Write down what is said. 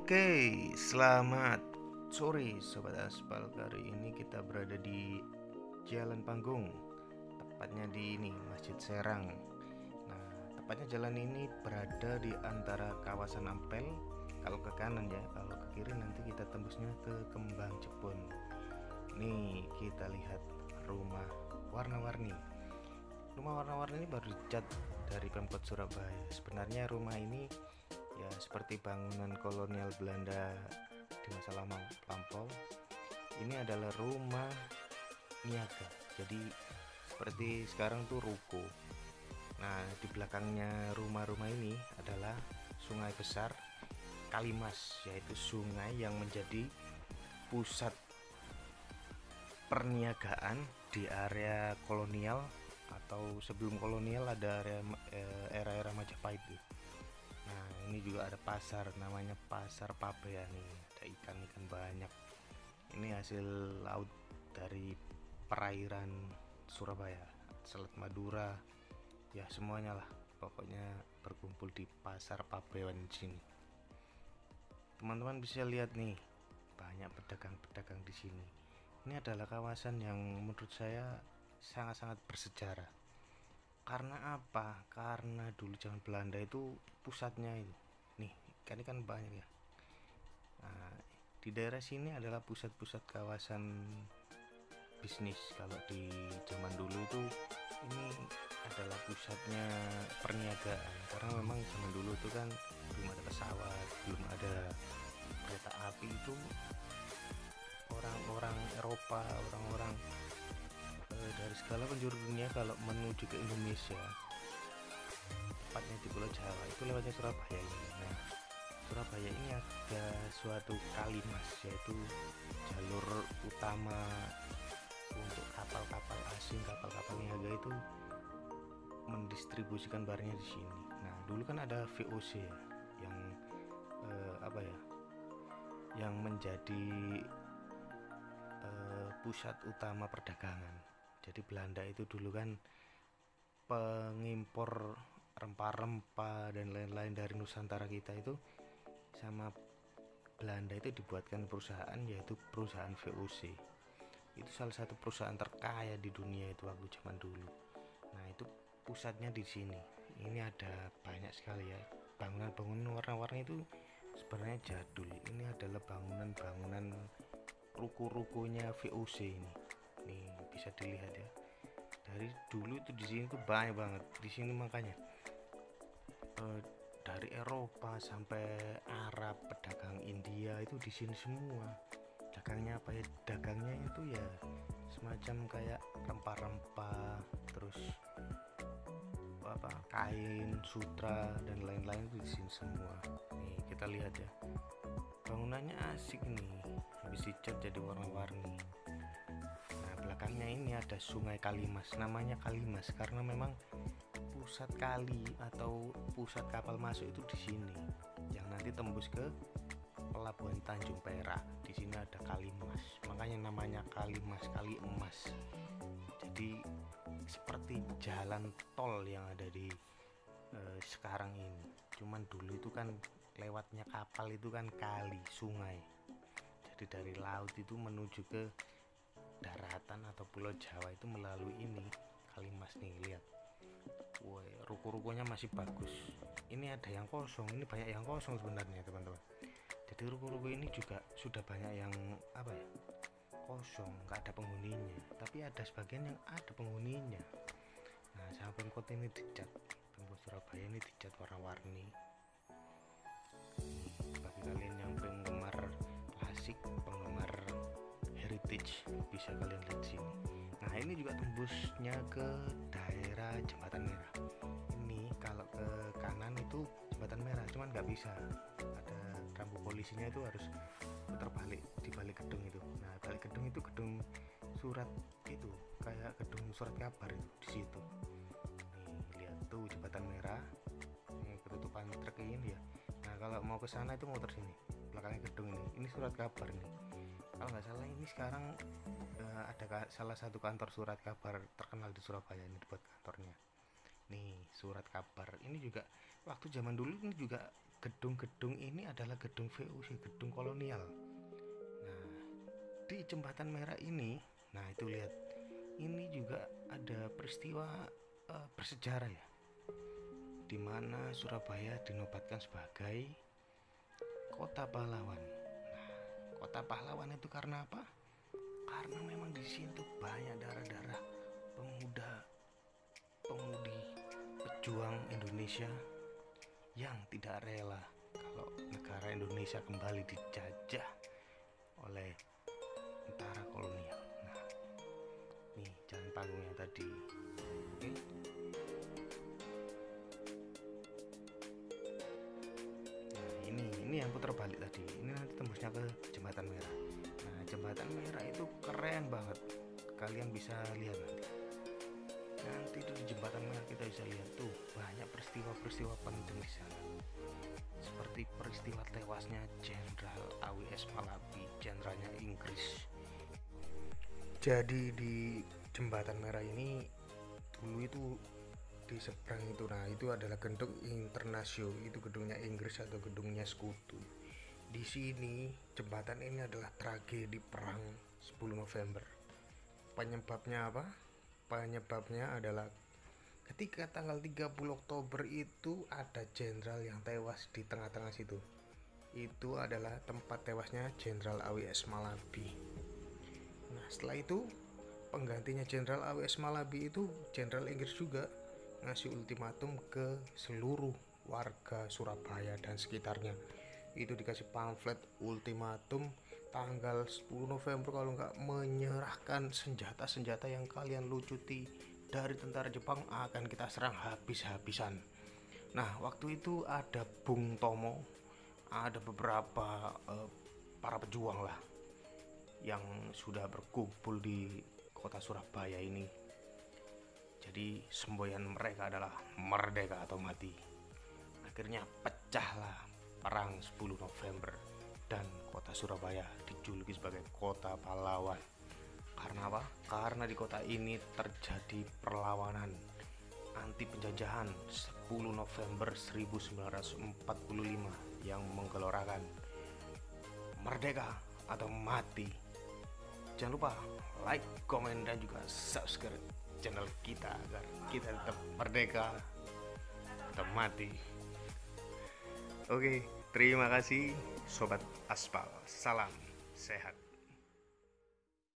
Oke, selamat sore Sobat Aspal. Kali ini kita berada di Jalan Panggung, tepatnya di Masjid Serang. Nah, tepatnya jalan ini berada di antara kawasan Ampel. Kalau ke kanan ya, kalau ke kiri nanti kita tembusnya ke Kembang Jepun. Nih, kita lihat rumah warna-warni. Rumah warna-warni ini baru dicat dari Pemkot Surabaya. Sebenarnya rumah ini ya seperti bangunan kolonial Belanda di masa lampau. Ini adalah rumah niaga, jadi seperti sekarang tuh ruko. Nah, di belakangnya rumah-rumah ini adalah sungai besar Kalimas, yaitu sungai yang menjadi pusat perniagaan di area kolonial, atau sebelum kolonial ada area era-era Majapahit. Nah, ini juga ada pasar, namanya Pasar Pabean nih. Ada ikan-ikan banyak. Ini hasil laut dari perairan Surabaya, Selat Madura, ya semuanya lah. Pokoknya berkumpul di Pasar Pabean sini. Teman-teman bisa lihat nih, banyak pedagang-pedagang di sini. Ini adalah kawasan yang menurut saya sangat-sangat bersejarah. Karena apa? Karena dulu zaman Belanda itu pusatnya itu. Nih, ini kan banyak ya. Nah, di daerah sini adalah pusat-pusat kawasan bisnis. Kalau di zaman dulu itu ini adalah pusatnya perniagaan. Karena memang zaman dulu itu kan belum ada pesawat, belum ada kereta api. Itu orang-orang Eropa, orang-orang dari segala penjuru dunia kalau menuju ke Indonesia, tepatnya di Pulau Jawa, itu lewatnya Surabaya ini. Nah, Surabaya ini ada suatu Kalimas, yaitu jalur utama untuk kapal-kapal asing, kapal-kapal niaga itu mendistribusikan barangnya di sini. Nah, dulu kan ada VOC ya, yang yang menjadi pusat utama perdagangan. Jadi Belanda itu dulu kan pengimpor rempah-rempah dan lain-lain dari Nusantara kita itu, sama Belanda itu dibuatkan perusahaan, yaitu perusahaan VOC. Itu salah satu perusahaan terkaya di dunia itu waktu zaman dulu. Nah, itu pusatnya di sini. Ini ada banyak sekali ya bangunan-bangunan warna-warni itu sebenarnya jadul. Ini adalah bangunan-bangunan ruko-rukonya VOC ini. Nih, bisa dilihat ya. Dari dulu itu di sini tuh banyak banget. Di sini makanya dari Eropa sampai Arab, pedagang India itu di sini semua. Dagangnya apa ya? Dagangnya itu ya semacam kayak rempah-rempah, terus kain, sutra dan lain-lain itu di sini semua. Nih, kita lihat ya. Bangunannya asik nih. Habis dicat jadi warna-warni. Nah, belakangnya ini ada Sungai Kalimas. Namanya Kalimas karena memang pusat kali atau pusat kapal masuk itu di sini, yang nanti tembus ke pelabuhan Tanjung Perak. Di sini ada Kalimas, makanya namanya Kalimas, kali emas. Jadi seperti jalan tol yang ada di sekarang ini. Cuman dulu itu kan lewatnya kapal itu kan kali, sungai. Jadi dari laut itu menuju ke daratan atau Pulau Jawa itu melalui ini Kalimas nih, lihat. Woi, ruko-rukonya masih bagus. Ini ada yang kosong, ini banyak yang kosong sebenarnya teman-teman. Jadi ruko-ruko ini juga sudah banyak yang kosong, nggak ada penghuninya. Tapi ada sebagian yang ada penghuninya. Nah, sama Pemkot ini dicat, Pemkot Surabaya ini dicat warna-warni. Bagi kalian yang penggemar klasik, penggemar heritage, bisa kalian lihat sini. Nah, ini juga tembusnya ke daerah Jembatan Merah. Ini kalau ke kanan itu Jembatan Merah, cuman nggak bisa, ada rambu polisinya, itu harus putar balik di balik gedung itu. Nah, balik gedung itu gedung surat, itu kayak gedung surat kabar itu di situ. Nih, lihat tuh Jembatan Merah. Ini ketutupan truk ini ya. Nah, kalau mau ke sana itu muter sini, belakangnya gedung ini surat kabar nih. Kalau nggak salah ini sekarang ada salah satu kantor surat kabar terkenal di Surabaya ini dibuat kantornya. Nih, surat kabar ini juga waktu zaman dulu ini juga gedung-gedung ini adalah gedung VOC, gedung kolonial. Nah, di Jembatan Merah ini, nah itu lihat, ini juga ada peristiwa bersejarah ya, di mana Surabaya dinobatkan sebagai kota pahlawan. Nah, kota pahlawan itu karena apa? Karena memang di sini tuh banyak darah-darah pemudi, pejuang Indonesia yang tidak rela kalau negara Indonesia kembali dijajah oleh tentara kolonial. Nah, nih jalan panggungnya tadi. Oke. Nah, ini yang putar balik tadi. Ini nanti tembusnya ke Jembatan Merah. Nah, Jembatan Merah itu keren banget. Kalian bisa lihat nanti itu di Jembatan Merah kita bisa lihat tuh banyak peristiwa-peristiwa penting di sana. Seperti peristiwa tewasnya Jenderal AWS Malabi, jenderalnya Inggris. Jadi di Jembatan Merah ini dulu itu di seberang itu, nah itu adalah gedung Internasio, itu gedungnya Inggris atau gedungnya Sekutu. Di sini jembatan ini adalah tragedi perang 10 November. Penyebabnya apa? Penyebabnya adalah ketika tanggal 30 Oktober itu ada jenderal yang tewas di tengah-tengah situ. Itu adalah tempat tewasnya Jenderal AWS Malabi. Nah, setelah itu penggantinya Jenderal AWS Malabi itu Jenderal Inggris juga ngasih ultimatum ke seluruh warga Surabaya dan sekitarnya. Itu dikasih pamflet ultimatum tanggal 10 November kalau nggak menyerahkan senjata-senjata yang kalian lucuti dari tentara Jepang akan kita serang habis-habisan. Nah, waktu itu ada Bung Tomo, ada beberapa para pejuang lah yang sudah berkumpul di kota Surabaya ini. Jadi semboyan mereka adalah merdeka atau mati. Akhirnya pecahlah perang 10 November dan kota Surabaya dijuluki sebagai kota pahlawan. Karena apa? Karena di kota ini terjadi perlawanan anti penjajahan 10 November 1945 yang menggelorakan merdeka atau mati. Jangan lupa like, komen, dan juga subscribe channel kita agar kita tetap merdeka atau mati. Oke, terima kasih Sobat Aspal. Salam sehat.